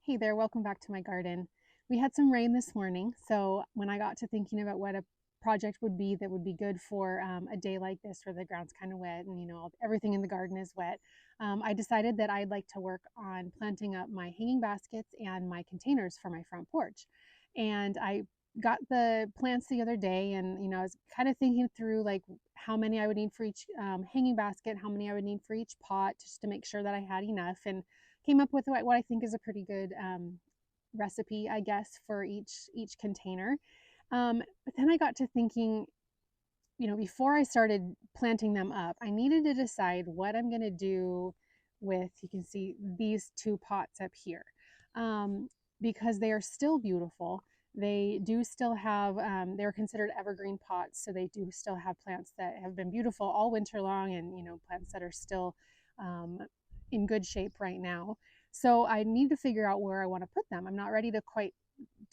Hey there, welcome back to my garden. We had some rain this morning, so when I got to thinking about what a project would be that would be good for a day like this where the ground's kind of wet and everything in the garden is wet, I decided that I'd like to work on planting up my hanging baskets and my containers for my front porch. And I got the plants the other day, and I was kind of thinking through like how many I would need for each hanging basket, how many I would need for each pot, just to make sure that I had enough, and came up with what I think is a pretty good recipe, I guess, for each container. But then I got to thinking, before I started planting them up, I needed to decide what I'm going to do with, you can see these two pots up here, because they are still beautiful. They do still have, they're considered evergreen pots, so they do still have plants that have been beautiful all winter long, and plants that are still in good shape right now. So I need to figure out where I want to put them. I'm not ready to quite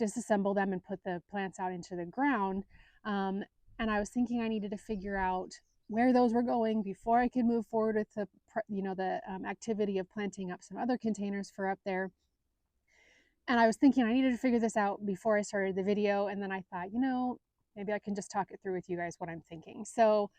disassemble them and put the plants out into the ground. And I was thinking I needed to figure out where those were going before I could move forward with the activity of planting up some other containers for up there. And I was thinking I needed to figure this out before I started the video. And then I thought, maybe I can just talk it through with you guys what I'm thinking. So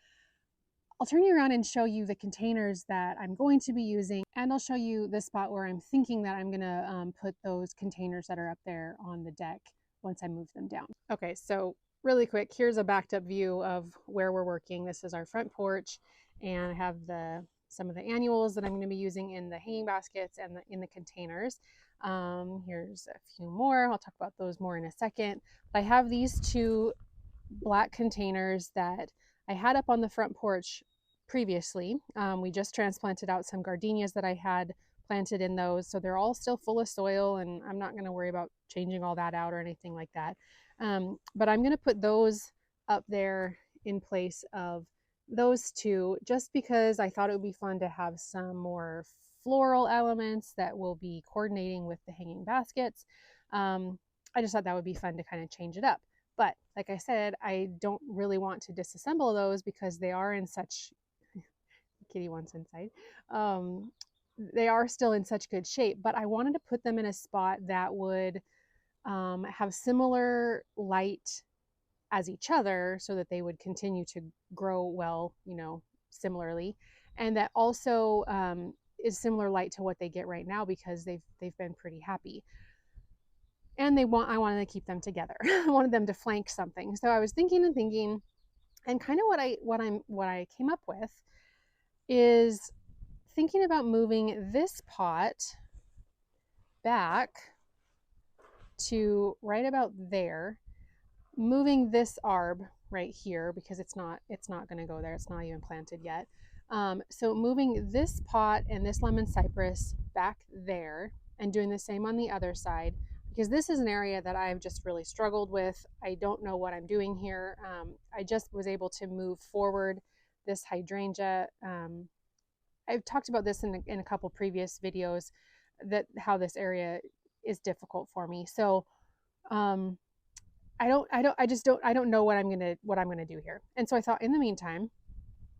I'll turn you around and show you the containers that I'm going to be using, and I'll show you the spot where I'm thinking that I'm gonna put those containers that are up there on the deck once I move them down. Okay, so really quick, here's a backed up view of where we're working. This is our front porch, and I have some of the annuals that I'm gonna be using in the hanging baskets and in the containers. Here's a few more. I'll talk about those more in a second. But I have these two black containers that I had up on the front porch previously. We just transplanted out some gardenias that I had planted in those, so they're all still full of soil, and I'm not going to worry about changing all that out or anything like that. But I'm going to put those up there in place of those two, just because I thought it would be fun to have some more floral elements that will be coordinating with the hanging baskets. I just thought that would be fun to kind of change it up. But like I said, I don't really want to disassemble those because they are in such, kitty wants inside, they are still in such good shape, but I wanted to put them in a spot that would have similar light as each other so that they would continue to grow well, similarly. And that also is similar light to what they get right now because they've been pretty happy. And I wanted to keep them together. I wanted them to flank something. So I was thinking, and kind of what I came up with is thinking about moving this pot back to right about there, moving this arb right here because it's not going to go there. It's not even planted yet. So moving this pot and this lemon cypress back there and doing the same on the other side, because this is an area that I've just really struggled with. I don't know what I'm doing here. I just was able to move forward this hydrangea. I've talked about this in a couple previous videos, that how this area is difficult for me. So I don't know what I'm gonna do here. And so I thought in the meantime,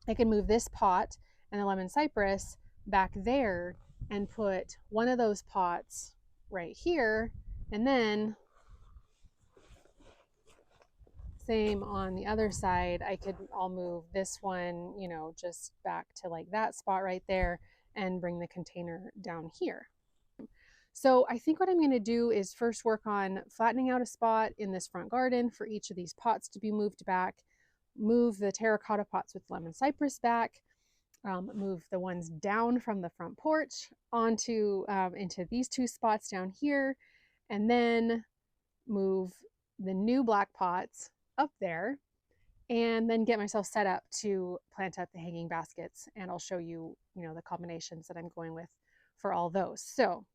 I could move this pot and the lemon cypress back there and put one of those pots right here, and then same on the other side. I'll move this one, just back to like that spot right there and bring the container down here. So I think what I'm going to do is first work on flattening out a spot in this front garden for each of these pots to be moved back, move the terracotta pots with lemon cypress back, move the ones down from the front porch onto into these two spots down here, and then move the new black pots up there, and then get myself set up to plant up the hanging baskets. And I'll show you, the combinations that I'm going with for all those. So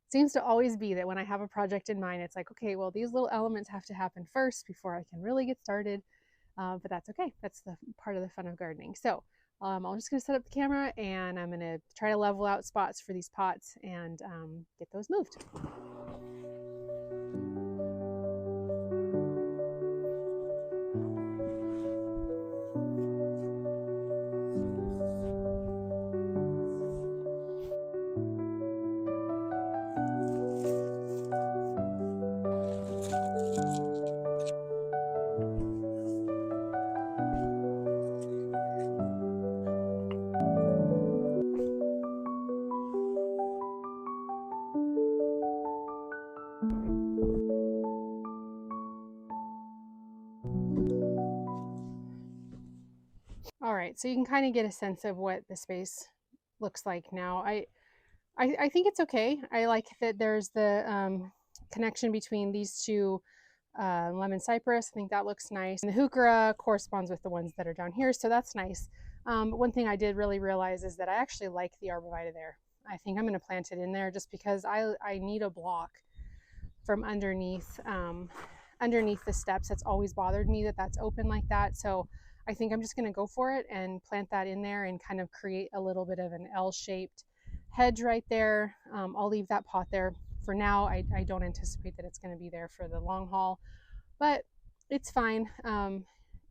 it seems to always be that when I have a project in mind, it's like, okay, well, these little elements have to happen first before I can really get started. But that's okay. That's the part of the fun of gardening. So I'm just going to set up the camera, and I'm going to try to level out spots for these pots and get those moved. right, so you can kind of get a sense of what the space looks like now. I think it's okay. I like that there's the connection between these two lemon cypress. I think that looks nice. And the heuchera corresponds with the ones that are down here, so that's nice. But one thing I did really realize is that I actually like the arborvitae there. I think I'm going to plant it in there just because I need a block from underneath underneath the steps. That's always bothered me, that that's open like that. So I think I'm just going to go for it and plant that in there and kind of create a little bit of an L-shaped hedge right there. I'll leave that pot there for now. I don't anticipate that it's going to be there for the long haul, but it's fine.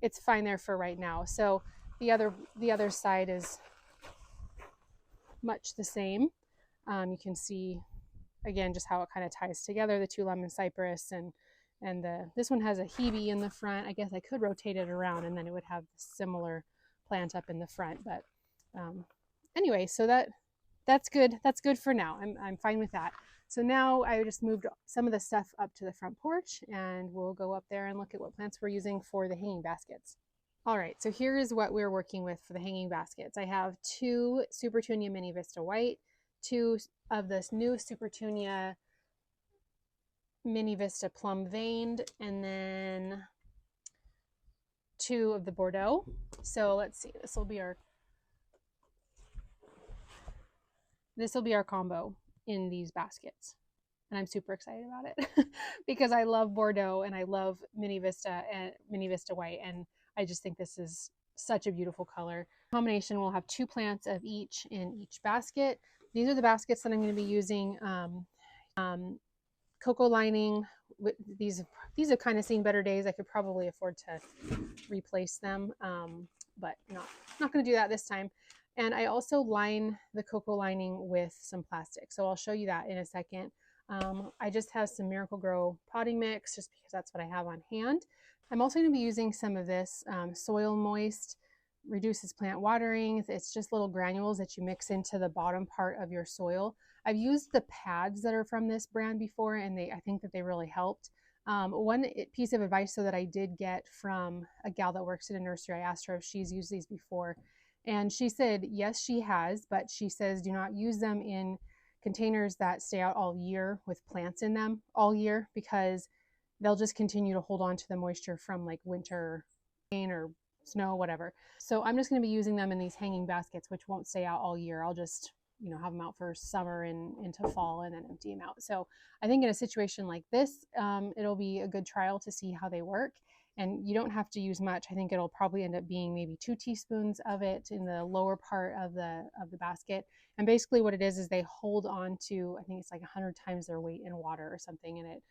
It's fine there for right now. So the other side is much the same. You can see again just how it kind of ties together, the two lemon cypress, and this one has a hebe in the front. I guess I could rotate it around and then it would have a similar plant up in the front. But anyway, so that's good. That's good for now. I'm fine with that. So now I just moved some of the stuff up to the front porch, and we'll go up there and look at what plants we're using for the hanging baskets. All right, so here is what we're working with for the hanging baskets. I have 2 Supertunia Mini Vista White, 2 of this new Supertunia Mini Vista Plum Veined, and then 2 of the Bordeaux. So let's see, this will be our combo in these baskets. And I'm super excited about it because I love Bordeaux and I love Mini Vista and Mini Vista White, and I just think this is such a beautiful color combination. We'll have 2 plants of each in each basket. These are the baskets that I'm going to be using. Cocoa lining. These have kind of seen better days. I could probably afford to replace them, but not going to do that this time. And I also line the cocoa lining with some plastic, so I'll show you that in a second. I just have some Miracle-Gro potting mix just because that's what I have on hand. I'm also going to be using some of this Soil Moist, reduces plant watering. It's just little granules that you mix into the bottom part of your soil. I've used the pads that are from this brand before, and I think that they really helped. One piece of advice that I did get from a gal that works at a nursery, I asked her if she's used these before, and she said yes, she has, but she says do not use them in containers that stay out all year with plants in them all year, because they'll just continue to hold on to the moisture from like winter rain or snow, whatever. So I'm just going to be using them in these hanging baskets, which won't stay out all year. I'll just, have them out for summer and into fall and then empty them out. So I think in a situation like this, it'll be a good trial to see how they work. And you don't have to use much. I think it'll probably end up being maybe 2 teaspoons of it in the lower part of the basket. And basically what it is they hold on to, I think it's like 100 times their weight in water or something, and it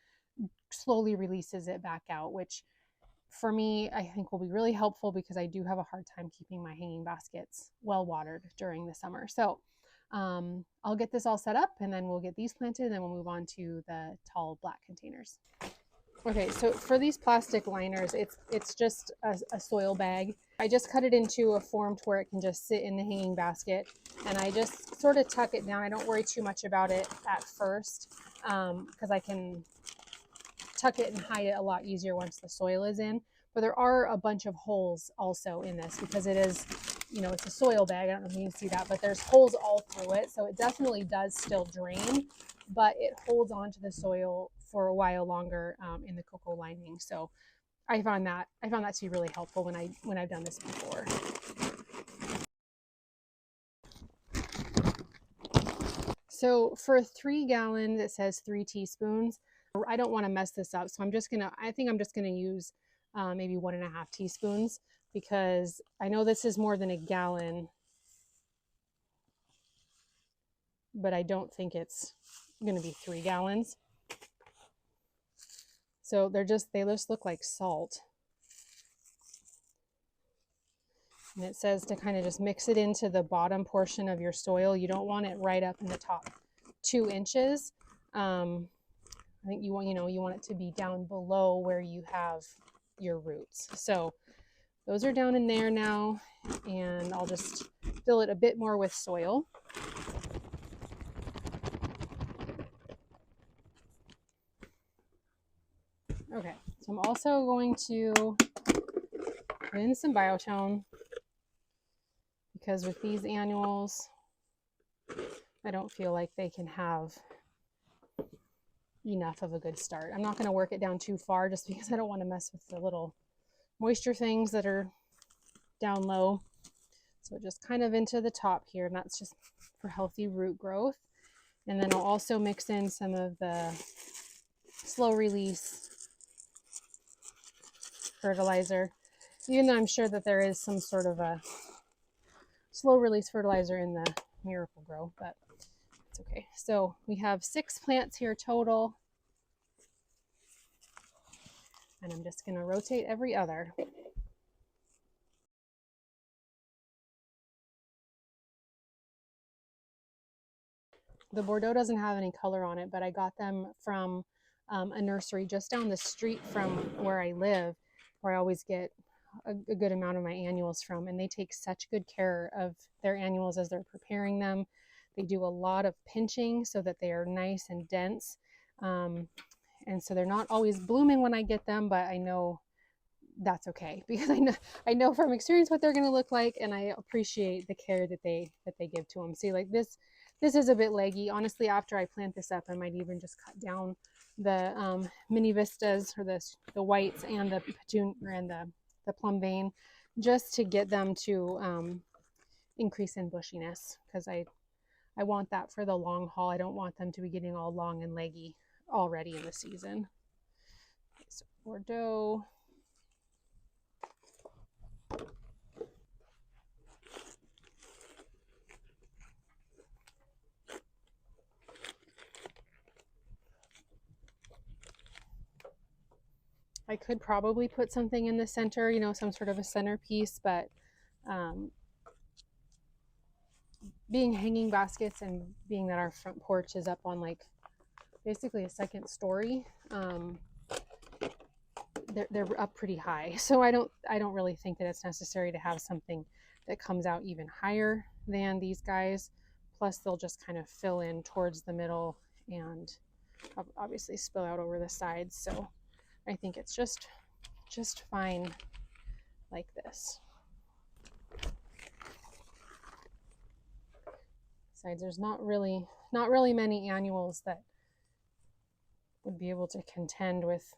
slowly releases it back out, which for me, I think will be really helpful because I do have a hard time keeping my hanging baskets well watered during the summer. So I'll get this all set up and then we'll get these planted and then we'll move on to the tall black containers. Okay, so for these plastic liners, it's just a soil bag. I just cut it into a form to where it can just sit in the hanging basket, and I just sort of tuck it down. I don't worry too much about it at first because I can tuck it and hide it a lot easier once the soil is in. But there are a bunch of holes also in this because it is, it's a soil bag. I don't know if you can see that, but there's holes all through it. So it definitely does still drain, but it holds onto the soil for a while longer in the cocoa lining. So I found that to be really helpful when I've done this before. So for 3 gallons, it says 3 teaspoons. I don't want to mess this up, so I think I'm just gonna use maybe 1.5 teaspoons because I know this is more than a gallon, but I don't think it's gonna be 3 gallons. So they just look like salt. And it says to kind of just mix it into the bottom portion of your soil. You don't want it right up in the top 2 inches. I think you want it to be down below where you have your roots. So those are down in there now, and I'll just fill it a bit more with soil. Okay, so I'm also going to put in some biotone. because with these annuals, I don't feel like they can have enough of a good start. I'm not going to work it down too far just because I don't want to mess with the little moisture things that are down low. So just kind of into the top here, and that's just for healthy root growth. And then I'll also mix in some of the slow release fertilizer, even though I'm sure that there is some sort of a slow release fertilizer in the Miracle Grow, but it's okay. So we have 6 plants here total, and I'm just going to rotate every other. The Bordeaux doesn't have any color on it, but I got them from a nursery just down the street from where I live, where I always get a good amount of my annuals from, and they take such good care of their annuals as they're preparing them. They do a lot of pinching so that they are nice and dense, and so they're not always blooming when I get them, but I know that's okay because I know from experience what they're going to look like, and I appreciate the care that they give to them. See, like this is a bit leggy. Honestly, after I plant this up, I might even just cut down the mini vistas, or the whites and the petunia and the plum vein, just to get them to increase in bushiness, because I want that for the long haul. I don't want them to be getting all long and leggy already in the season. Okay, so Bordeaux. I could probably put something in the center, you know, some sort of a centerpiece, but being hanging baskets and being that our front porch is up on like basically a second story, they're up pretty high. So I don't really think that it's necessary to have something that comes out even higher than these guys. Plus they'll just kind of fill in towards the middle and obviously spill out over the sides. So I think it's just fine like this. Besides, there's not really many annuals that would be able to contend with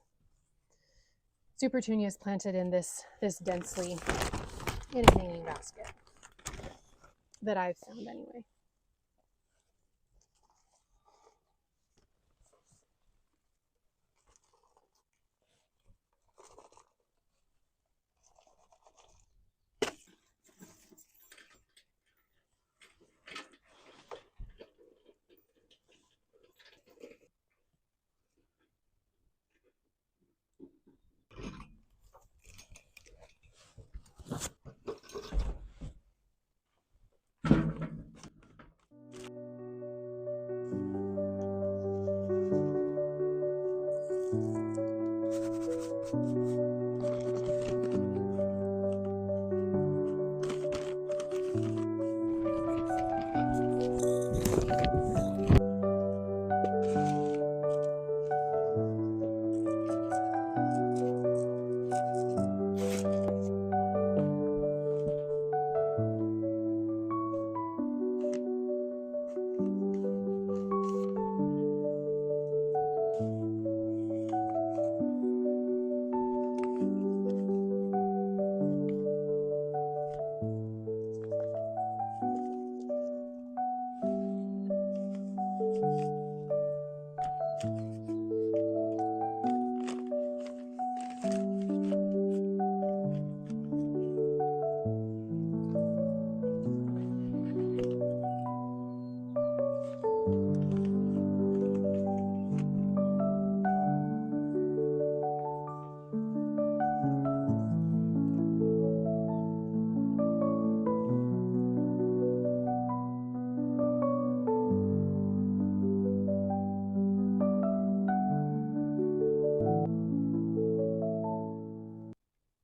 Supertunias planted in this densely in a hanging basket that I've found anyway.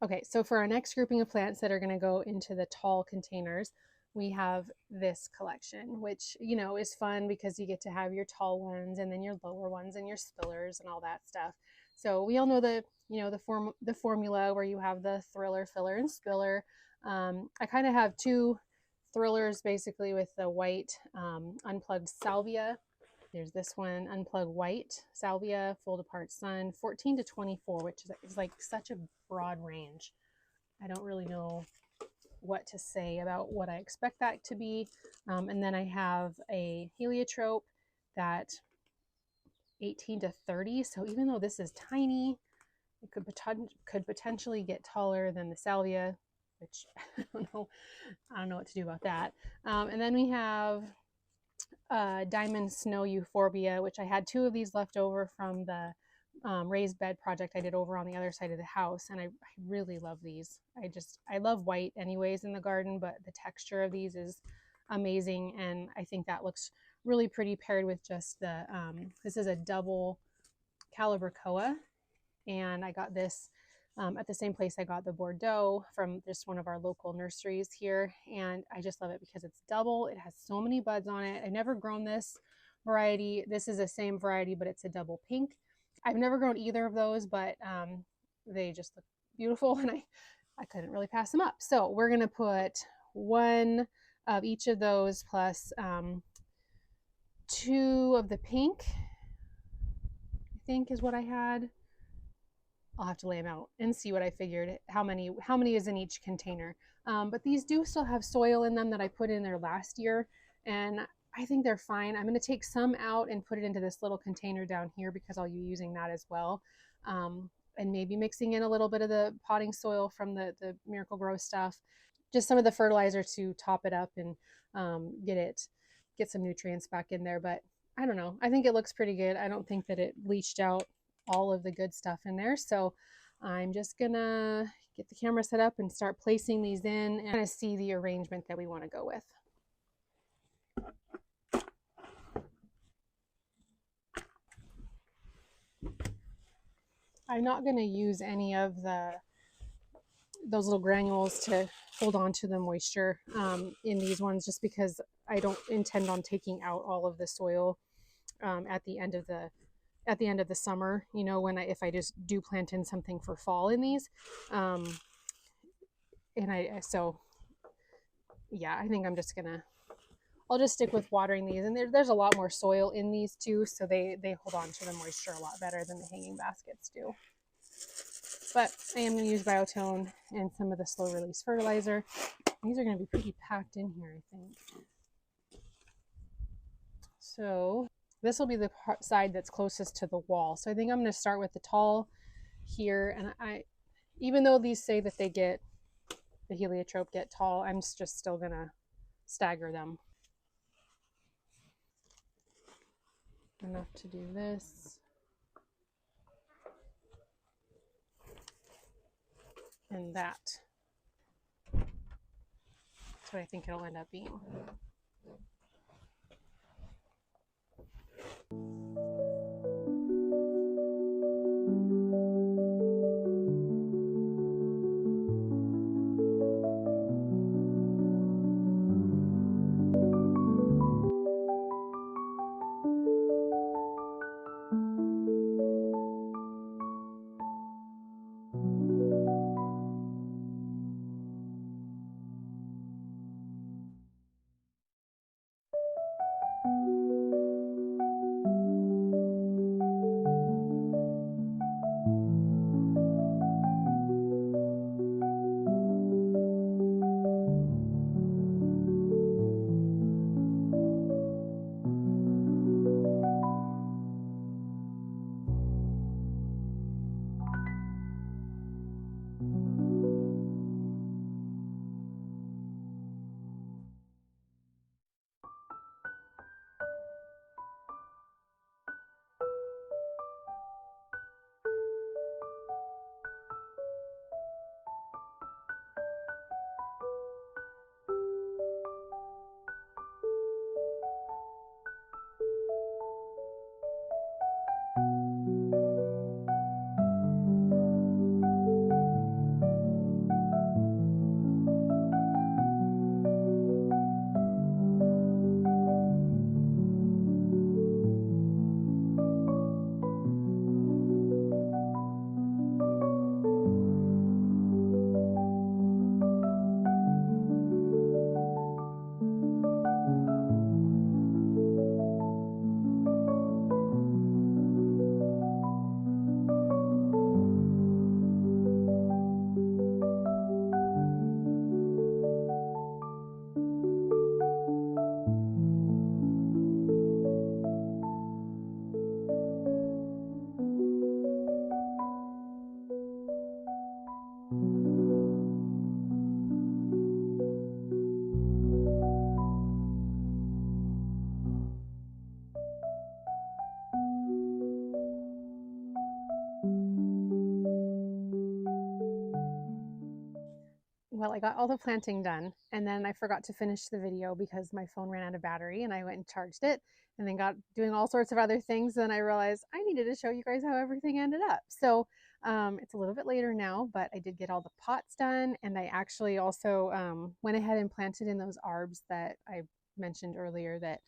Okay, so for our next grouping of plants that are going to go into the tall containers, we have this collection, which, you know, is fun because you get to have your tall ones and then your lower ones and your spillers and all that stuff. So we all know the, you know, the formula where you have the thriller, filler, and spiller. I kind of have two thrillers basically with the white unplugged salvia. There's this one, unplugged white salvia, fold apart sun, 14 to 24, which is like such a broad range. I don't really know what to say about what I expect that to be. And then I have a heliotrope that 18 to 30. So even though this is tiny, it could potentially get taller than the salvia, which I don't know what to do about that. And then we have Diamond Snow Euphorbia, which I had 2 of these left over from the raised bed project I did over on the other side of the house, and I really love these. I love white anyways in the garden, but the texture of these is amazing, and I think that looks really pretty paired with just the this is a double caliber koa, and I got this at the same place I got the Bordeaux from just one of our local nurseries here, and I just love it because it's double. It has so many buds on it. I've never grown this variety. This is the same variety, but it's a double pink. I've never grown either of those, but they just look beautiful, and I couldn't really pass them up. So we're gonna put 1 of each of those plus 2 of the pink, I think is what I had. I'll have to lay them out and see what I figured, how many is in each container. But these do still have soil in them that I put in there last year, and I think they're fine. I'm going to take some out and put it into this little container down here because I'll be using that as well. And maybe mixing in a little bit of the potting soil from the Miracle-Gro stuff, just some of the fertilizer to top it up and get some nutrients back in there. But I don't know. I think it looks pretty good. I don't think that it bleached out all of the good stuff in there. So I'm just gonna get the camera set up and start placing these in and kind of see the arrangement that we want to go with. I'm not going to use any of those little granules to hold on to the moisture in these ones, just because I don't intend on taking out all of the soil at the end of the summer, you know, if I just do plant in something for fall in these. So yeah, I think I'll just stick with watering these, and there's a lot more soil in these too, so they hold on to the moisture a lot better than the hanging baskets do. But I am going to use Biotone and some of the slow release fertilizer. These are going to be pretty packed in here, I think. So this will be the side that's closest to the wall. So I think I'm going to start with the tall here, and even though these say that the heliotrope get tall, I'm just still going to stagger them. Enough to do this. And that. That's what I think it'll end up being. Well, I got all the planting done, and then I forgot to finish the video because my phone ran out of battery, and I went and charged it and then got doing all sorts of other things. Then I realized I needed to show you guys how everything ended up. So it's a little bit later now, but I did get all the pots done, and I actually also went ahead and planted in those arbs that I mentioned earlier that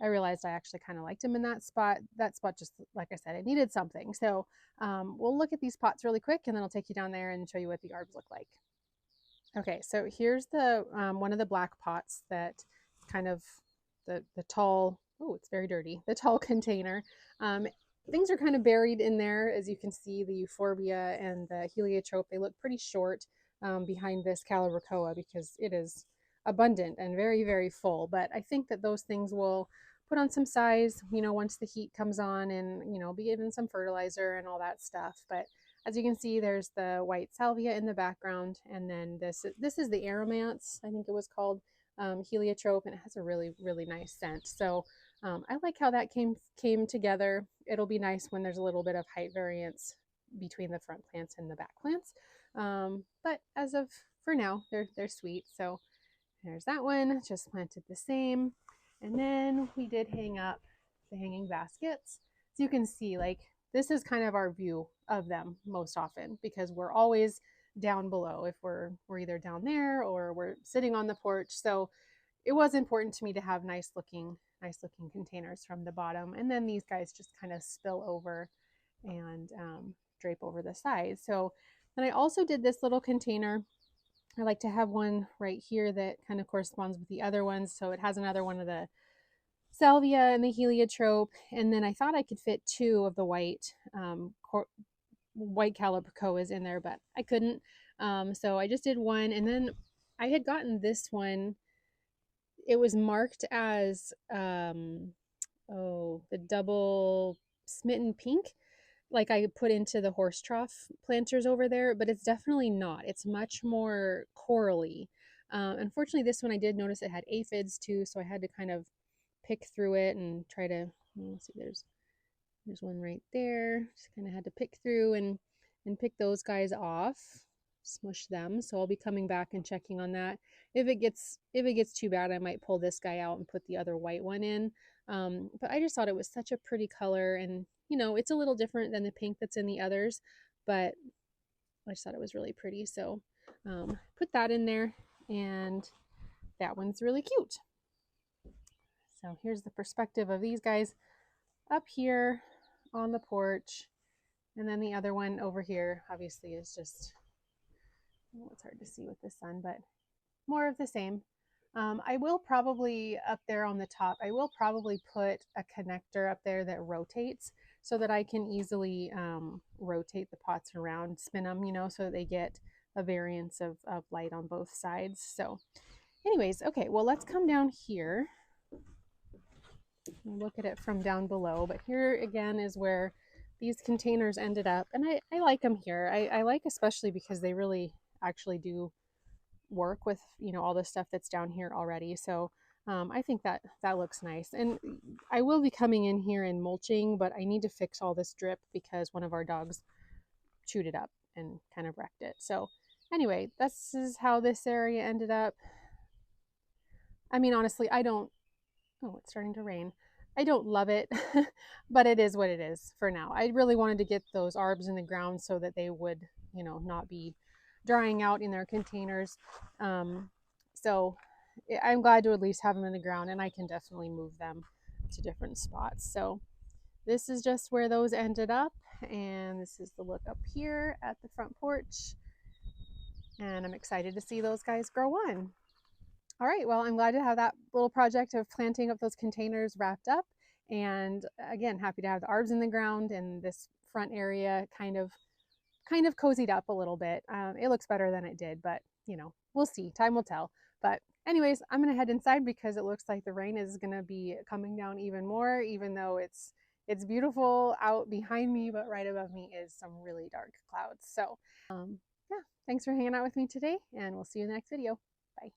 I realized I actually kind of liked them in that spot. That spot, just like I said, it needed something. So we'll look at these pots really quick, and then I'll take you down there and show you what the arbs look like. Okay, so here's the one of the black pots that kind of the tall, oh, it's very dirty, the tall container. Things are kind of buried in there. As you can see, the euphorbia and the heliotrope, they look pretty short behind this calibrachoa because it is abundant and very, very full. But I think that those things will put on some size, once the heat comes on and, be given some fertilizer and all that stuff. But as you can see, there's the white salvia in the background, and then this is the aromanth, I think it was called, heliotrope, and it has a really, really nice scent. So I like how that came together. It'll be nice when there's a little bit of height variance between the front plants and the back plants. But as of for now, they're sweet. So there's that one, just planted the same. And then we did hang up the hanging baskets. So you can see, like, this is kind of our view of them most often because we're always down below if we're either down there or we're sitting on the porch. So it was important to me to have nice looking containers from the bottom, and then these guys just kind of spill over and drape over the sides. So then I also did this little container. I like to have one right here that kind of corresponds with the other ones, so it has another one of the salvia and the heliotrope, and then I thought I could fit two of the white calibrachoas in there, but I couldn't. So I just did one, and then I had gotten this one. It was marked as the double smitten pink, like I put into the horse trough planters over there, but it's definitely not. It's much more corally. Unfortunately, this one I did notice it had aphids too, so I had to kind of pick through it and try to, let's see, there's one right there. Just kind of had to pick through and pick those guys off, smush them. So I'll be coming back and checking on that. If it gets too bad, I might pull this guy out and put the other white one in. But I just thought it was such a pretty color, and it's a little different than the pink that's in the others, but I just thought it was really pretty. So put that in there, and that one's really cute. So here's the perspective of these guys up here on the porch, and then the other one over here obviously is just, it's hard to see with the sun, but more of the same. I will probably, up there on the top, I will probably put a connector up there that rotates so that I can easily rotate the pots around, spin them, so that they get a variance of light on both sides. So anyways, okay, well, let's come down here and look at it from down below. But here again is where these containers ended up, and I like them here. I like, especially because they really actually do work with all the stuff that's down here already. So I think that looks nice, and I will be coming in here and mulching, but I need to fix all this drip because one of our dogs chewed it up and kind of wrecked it. So anyway, this is how this area ended up. I mean, honestly, oh, it's starting to rain. I don't love it, but it is what it is for now. I really wanted to get those arbs in the ground so that they would, not be drying out in their containers. So I'm glad to at least have them in the ground, and I can definitely move them to different spots. So this is just where those ended up, and this is the look up here at the front porch, and I'm excited to see those guys grow on. All right, well, I'm glad to have that little project of planting up those containers wrapped up, and again, happy to have the arbs in the ground and this front area kind of cozied up a little bit. It looks better than it did, but we'll see. Time will tell. But anyways, I'm gonna head inside because it looks like the rain is gonna be coming down even more, even though it's beautiful out behind me, but right above me is some really dark clouds. So yeah, thanks for hanging out with me today, and we'll see you in the next video. Bye.